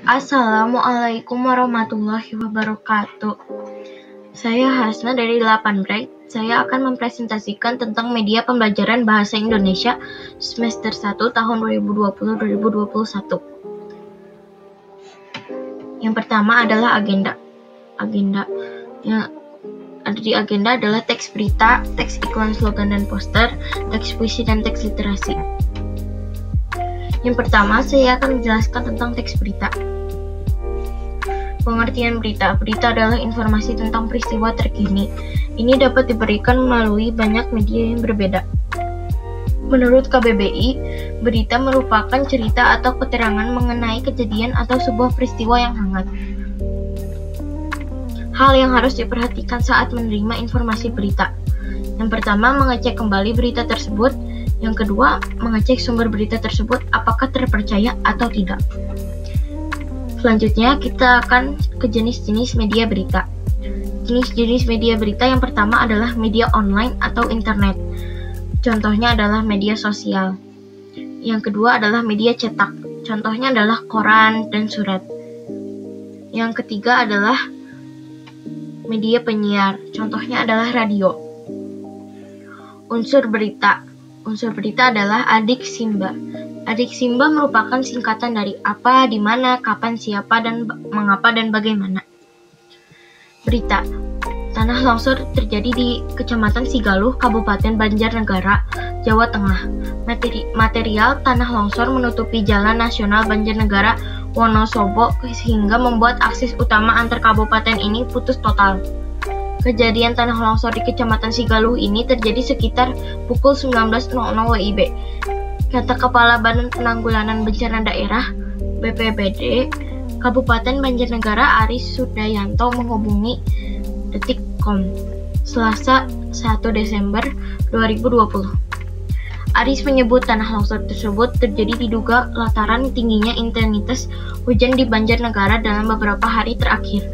Assalamualaikum warahmatullahi wabarakatuh. Saya Hasna dari 8 Bright. Saya akan mempresentasikan tentang media pembelajaran bahasa Indonesia semester 1 tahun 2020-2021. Yang pertama adalah agenda. Yang ada di agenda adalah teks berita, teks iklan, slogan, dan poster, teks puisi, dan teks literasi. Yang pertama, saya akan menjelaskan tentang teks berita. Pengertian berita. Berita adalah informasi tentang peristiwa terkini. Ini dapat diberikan melalui banyak media yang berbeda. Menurut KBBI, berita merupakan cerita atau keterangan mengenai kejadian atau sebuah peristiwa yang hangat. Hal yang harus diperhatikan saat menerima informasi berita. Yang pertama, mengecek kembali berita tersebut. Yang kedua, mengecek sumber berita tersebut apakah terpercaya atau tidak. Selanjutnya, kita akan ke jenis-jenis media berita. Jenis-jenis media berita yang pertama adalah media online atau internet. Contohnya adalah media sosial. Yang kedua adalah media cetak. Contohnya adalah koran dan surat. Yang ketiga adalah media penyiar. Contohnya adalah radio. Unsur berita. Unsur berita adalah adik Simba. Adik Simba merupakan singkatan dari apa, di mana, kapan, siapa, dan mengapa, dan bagaimana. Berita. Tanah longsor terjadi di Kecamatan Sigaluh, Kabupaten Banjarnegara, Jawa Tengah. Material tanah longsor menutupi Jalan Nasional Banjarnegara Wonosobo sehingga membuat akses utama antar kabupaten ini putus total. Kejadian tanah longsor di Kecamatan Sigaluh ini terjadi sekitar pukul 19.00 WIB. Kata Kepala Badan Penanggulangan Bencana Daerah (BPBD) Kabupaten Banjarnegara Aris Sudayanto menghubungi Detikcom Selasa 1 Desember 2020. Aris menyebut tanah longsor tersebut terjadi diduga lantaran tingginya intensitas hujan di Banjarnegara dalam beberapa hari terakhir.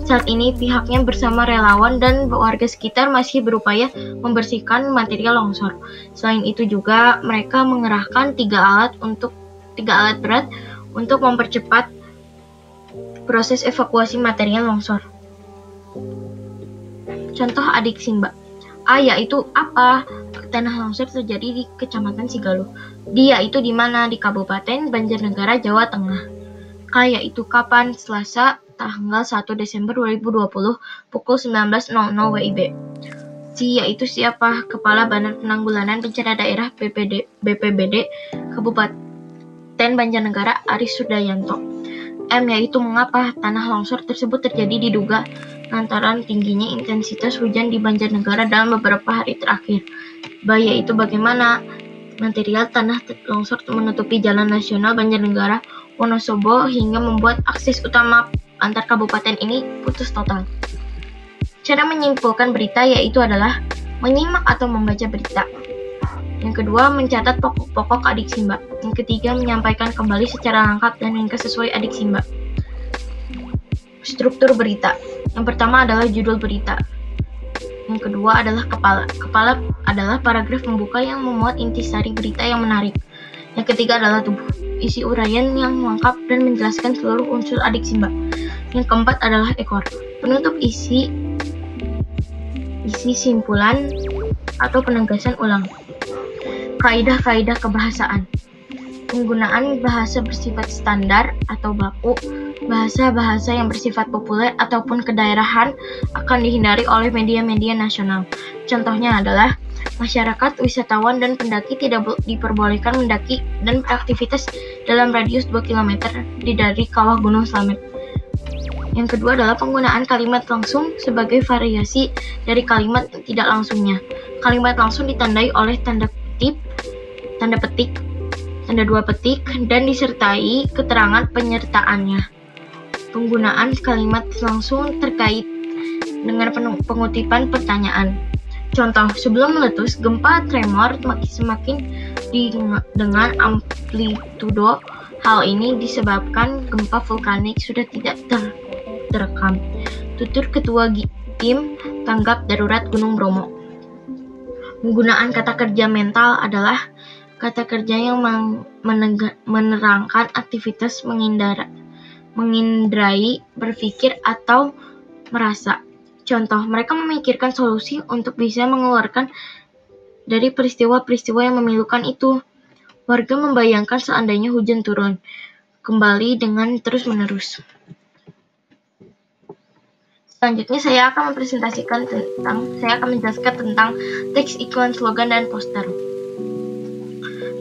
Saat ini pihaknya bersama relawan dan warga sekitar masih berupaya membersihkan material longsor. Selain itu juga mereka mengerahkan 3 alat berat untuk mempercepat proses evakuasi material longsor. Contoh adik Simba. A yaitu apa? Tanah longsor terjadi di Kecamatan Sigaluh. D yaitu di mana? Di Kabupaten Banjarnegara, Jawa Tengah. K yaitu kapan? Selasa tanggal 1 Desember 2020 pukul 19.00 WIB. C yaitu siapa? Kepala Badan Penanggulangan Bencana Daerah BPBD Kabupaten Banjarnegara Aris Sudayanto. M yaitu mengapa tanah longsor tersebut terjadi diduga lantaran tingginya intensitas hujan di Banjarnegara dalam beberapa hari terakhir. B yaitu bagaimana material tanah longsor menutupi Jalan Nasional Banjarnegara Wonosobo hingga membuat akses utama antar kabupaten ini putus total. Cara menyimpulkan berita yaitu adalah menyimak atau membaca berita. Yang kedua, mencatat pokok-pokok adik Simba. Yang ketiga, menyampaikan kembali secara lengkap dan ringkas sesuai adik Simba. Struktur berita. Yang pertama adalah judul berita. Yang kedua adalah kepala. Kepala adalah paragraf pembuka yang memuat intisari berita yang menarik. Yang ketiga adalah tubuh. Isi uraian yang lengkap dan menjelaskan seluruh unsur adik Simba. Yang keempat adalah ekor. Penutup isi simpulan atau penegasan ulang. Kaidah-kaidah kebahasaan. Penggunaan bahasa bersifat standar atau baku. Bahasa-bahasa yang bersifat populer ataupun kedaerahan akan dihindari oleh media-media nasional. Contohnya adalah masyarakat, wisatawan, dan pendaki tidak diperbolehkan mendaki dan beraktivitas dalam radius 2 km dari kawah Gunung Slamet. Yang kedua adalah penggunaan kalimat langsung sebagai variasi dari kalimat tidak langsungnya. Kalimat langsung ditandai oleh tanda petik, tanda dua petik, dan disertai keterangan penyertaannya. Penggunaan kalimat langsung terkait dengan pengutipan pertanyaan. Contoh, sebelum meletus, gempa tremor semakin dengan amplitudo. Hal ini disebabkan gempa vulkanik sudah tidak terekam. Tutur Ketua Tim Tanggap Darurat Gunung Bromo. Penggunaan kata kerja mental adalah kata kerja yang menerangkan aktivitas mengindrai, berpikir, atau merasa. Contoh, mereka memikirkan solusi untuk bisa mengeluarkan dari peristiwa-peristiwa yang memilukan itu. Warga membayangkan seandainya hujan turun kembali dengan terus-menerus. Selanjutnya saya akan menjelaskan tentang teks iklan, slogan, dan poster.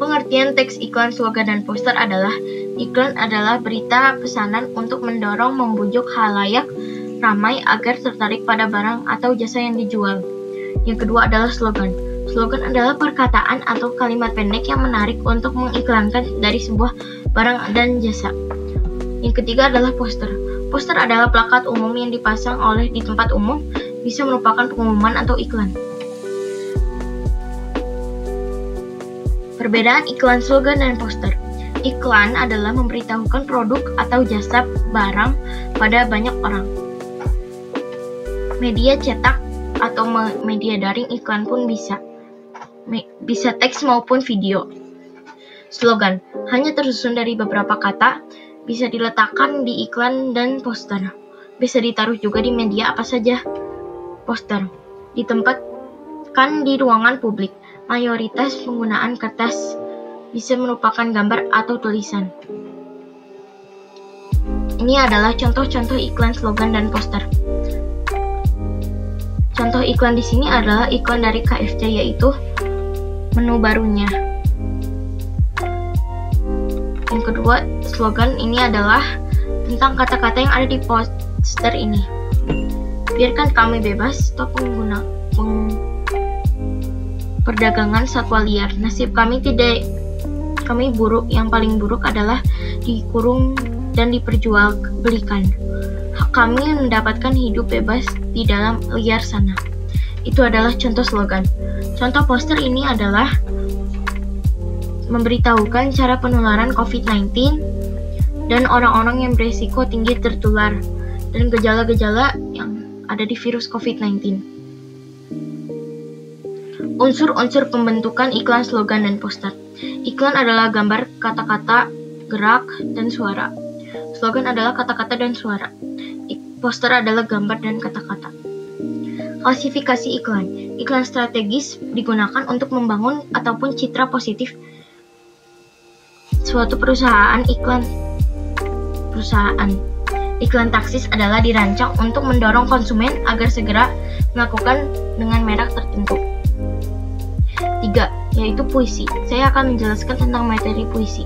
Pengertian teks iklan, slogan, dan poster adalah: iklan adalah berita pesanan untuk mendorong, membujuk khalayak ramai agar tertarik pada barang atau jasa yang dijual. Yang kedua adalah slogan. Slogan adalah perkataan atau kalimat pendek yang menarik untuk mengiklankan dari sebuah barang dan jasa. Yang ketiga adalah poster. Poster adalah plakat umum yang dipasang di tempat umum, bisa merupakan pengumuman atau iklan. Perbedaan iklan, slogan, dan poster. Iklan adalah memberitahukan produk atau jasa barang pada banyak orang. Media cetak atau media daring iklan pun bisa teks maupun video. Slogan hanya tersusun dari beberapa kata, bisa diletakkan di iklan dan poster. Bisa ditaruh juga di media apa saja. Poster ditempatkan di ruangan publik. Mayoritas penggunaan kertas, bisa merupakan gambar atau tulisan. Ini adalah contoh-contoh iklan, slogan, dan poster. Contoh iklan di sini adalah iklan dari KFC, yaitu menu barunya. Yang kedua, slogan ini adalah tentang kata-kata yang ada di poster ini. Biarkan kami bebas, stop perdagangan satwa liar. Nasib kami buruk. Yang paling buruk adalah dikurung dan diperjualbelikan. Hak kami mendapatkan hidup bebas di dalam liar sana. Itu adalah contoh slogan. Contoh poster ini adalah memberitahukan cara penularan COVID-19 dan orang-orang yang berisiko tinggi tertular dan gejala-gejala yang ada di virus COVID-19. Unsur-unsur pembentukan iklan, slogan, dan poster. Iklan adalah gambar, kata-kata, gerak, dan suara. Slogan adalah kata-kata dan suara. Poster adalah gambar dan kata-kata. Klasifikasi iklan. Iklan strategis digunakan untuk membangun ataupun citra positif suatu perusahaan. Iklan taksis adalah dirancang untuk mendorong konsumen agar segera melakukan dengan merek tertentu. 3. Yaitu puisi. Saya akan menjelaskan tentang materi puisi.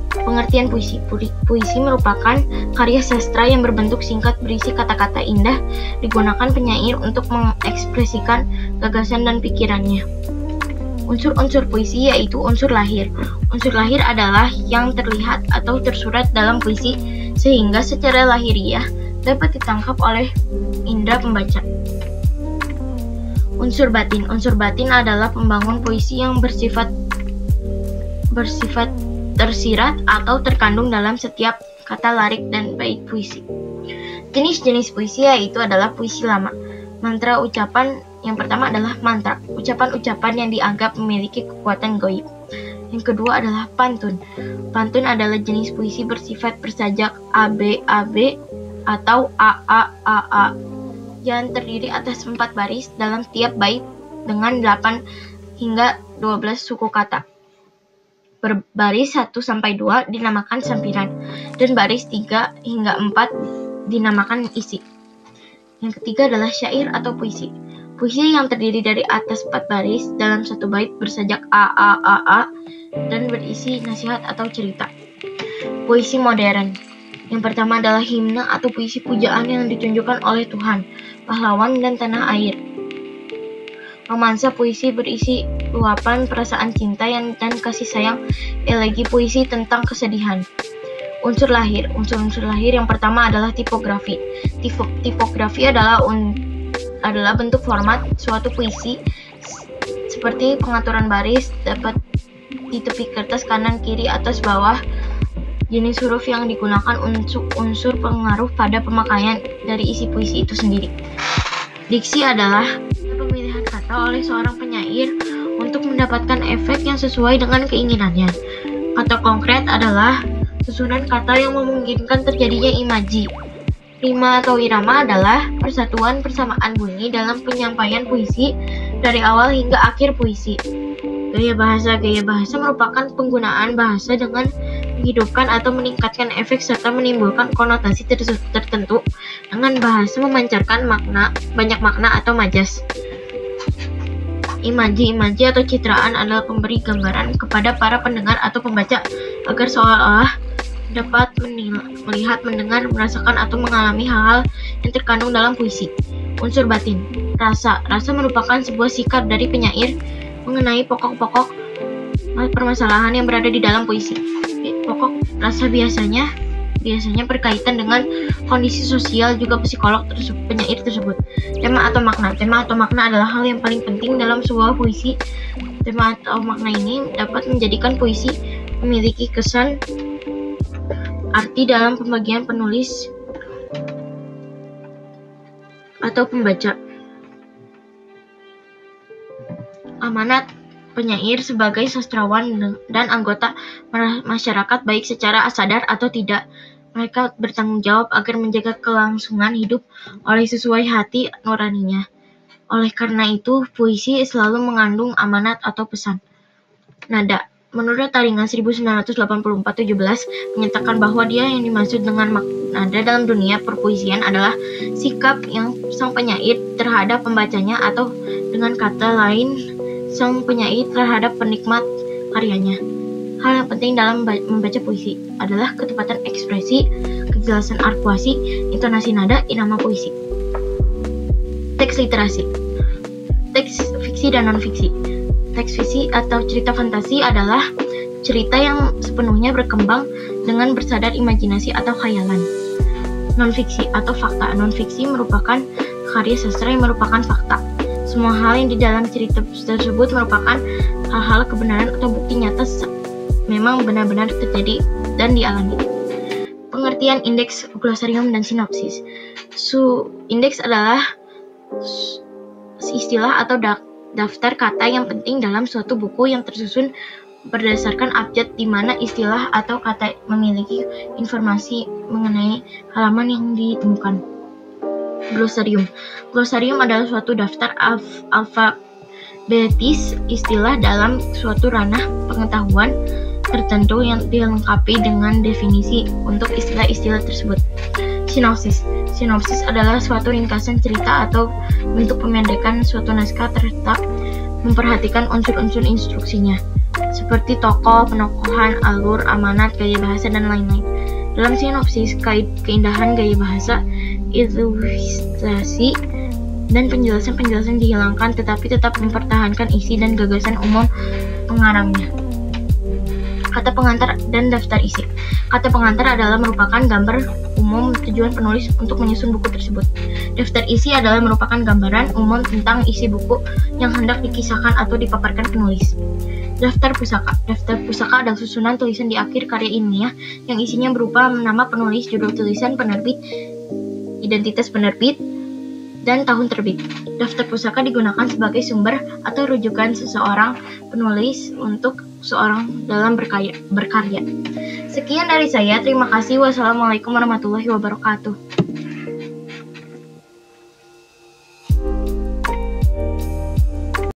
Pengertian puisi. Puisi merupakan karya sastra yang berbentuk singkat berisi kata-kata indah, digunakan penyair untuk mengekspresikan gagasan dan pikirannya. Unsur-unsur puisi yaitu unsur lahir. Unsur lahir adalah yang terlihat atau tersurat dalam puisi sehingga secara lahiriah dapat ditangkap oleh indera pembaca. Unsur batin. Unsur batin adalah pembangun puisi yang bersifat tersirat atau terkandung dalam setiap kata, lirik, dan bait puisi. Jenis-jenis puisi yaitu adalah puisi lama. Mantra ucapan. Yang pertama adalah mantra, ucapan-ucapan yang dianggap memiliki kekuatan gaib. Yang kedua adalah pantun. Pantun adalah jenis puisi bersifat bersajak ABAB atau AAAA yang terdiri atas 4 baris dalam tiap bait dengan 8 hingga 12 suku kata. Berbaris 1-2 dinamakan sampiran, dan baris 3 hingga 4 dinamakan isi. Yang ketiga adalah syair atau puisi. Puisi yang terdiri dari atas 4 baris dalam 1 bait bersajak AAAA dan berisi nasihat atau cerita. Puisi modern. Yang pertama adalah himne atau puisi pujaan yang ditunjukkan oleh Tuhan, pahlawan, dan tanah air. Romansa, puisi berisi luapan perasaan cinta dan kasih sayang. Elegi, puisi tentang kesedihan. Unsur lahir. Unsur-unsur lahir yang pertama adalah tipografi. Tipografi adalah bentuk format suatu puisi seperti pengaturan baris dapat di tepi kertas kanan, kiri, atas, bawah. Jenis huruf yang digunakan unsur pengaruh pada pemakaian dari isi puisi itu sendiri. Diksi adalah pemilihan kata oleh seorang penyair untuk mendapatkan efek yang sesuai dengan keinginannya. Kata konkret adalah susunan kata yang memungkinkan terjadinya imaji. Rima atau irama adalah persatuan persamaan bunyi dalam penyampaian puisi dari awal hingga akhir puisi. Gaya bahasa merupakan penggunaan bahasa dengan menghidupkan atau meningkatkan efek serta menimbulkan konotasi tertentu dengan bahasa memancarkan banyak makna atau majas. Imaji atau citraan adalah pemberi gambaran kepada para pendengar atau pembaca agar seolah-olah dapat melihat, mendengar, merasakan, atau mengalami hal-hal yang terkandung dalam puisi. Unsur batin. Rasa merupakan sebuah sikap dari penyair mengenai pokok-pokok permasalahan yang berada di dalam puisi. Pokok rasa biasanya berkaitan dengan kondisi sosial juga psikolog penyair tersebut. Tema atau makna adalah hal yang paling penting dalam sebuah puisi. Tema atau makna ini dapat menjadikan puisi memiliki kesan arti dalam pembagian penulis atau pembaca. Amanat penyair sebagai sastrawan dan anggota masyarakat baik secara sadar atau tidak. Mereka bertanggung jawab agar menjaga kelangsungan hidup oleh sesuai hati nuraninya. Oleh karena itu, puisi selalu mengandung amanat atau pesan. Nada. Menurut Taringan 1984-17 menyatakan bahwa dia yang dimaksud dengan nada dalam dunia perpuisian adalah sikap yang sang penyair terhadap pembacanya atau dengan kata lain sang penyair terhadap penikmat karyanya. Hal yang penting dalam membaca puisi adalah ketepatan ekspresi, kejelasan arkuasi, intonasi nada, irama puisi. Teks literasi. Teks fiksi dan non-fiksi. Teks fiksi atau cerita fantasi adalah cerita yang sepenuhnya berkembang dengan bersandar imajinasi atau khayalan. Non-fiksi atau fakta. Non-fiksi merupakan karya sastra yang merupakan fakta. Semua hal yang di dalam cerita tersebut merupakan hal-hal kebenaran atau bukti nyata memang benar-benar terjadi dan dialami. Pengertian indeks, glosarium, dan sinopsis. Indeks adalah istilah atau daftar kata yang penting dalam suatu buku yang tersusun berdasarkan abjad di mana istilah atau kata memiliki informasi mengenai halaman yang ditemukan. Glosarium adalah suatu daftar alfabetis istilah dalam suatu ranah pengetahuan tertentu yang dilengkapi dengan definisi untuk istilah-istilah tersebut. Sinopsis adalah suatu ringkasan cerita atau bentuk pemendekan suatu naskah tetap memperhatikan unsur-unsur instruksinya, seperti tokoh, penokohan, alur, amanat, gaya bahasa, dan lain-lain. Dalam sinopsis, keindahan gaya bahasa, ilustrasi, dan penjelasan-penjelasan dihilangkan tetapi tetap mempertahankan isi dan gagasan umum pengarangnya. Kata pengantar dan daftar isi. Kata pengantar adalah merupakan gambar umum tujuan penulis untuk menyusun buku tersebut. Daftar isi adalah merupakan gambaran umum tentang isi buku yang hendak dikisahkan atau dipaparkan penulis. Daftar pusaka. Daftar pusaka adalah susunan tulisan di akhir karya ilmiah yang isinya berupa nama penulis, judul tulisan, penerbit, identitas penerbit, dan tahun terbit. Daftar pusaka digunakan sebagai sumber atau rujukan seseorang penulis untuk seorang dalam berkarya. Sekian dari saya, terima kasih. Wassalamualaikum warahmatullahi wabarakatuh.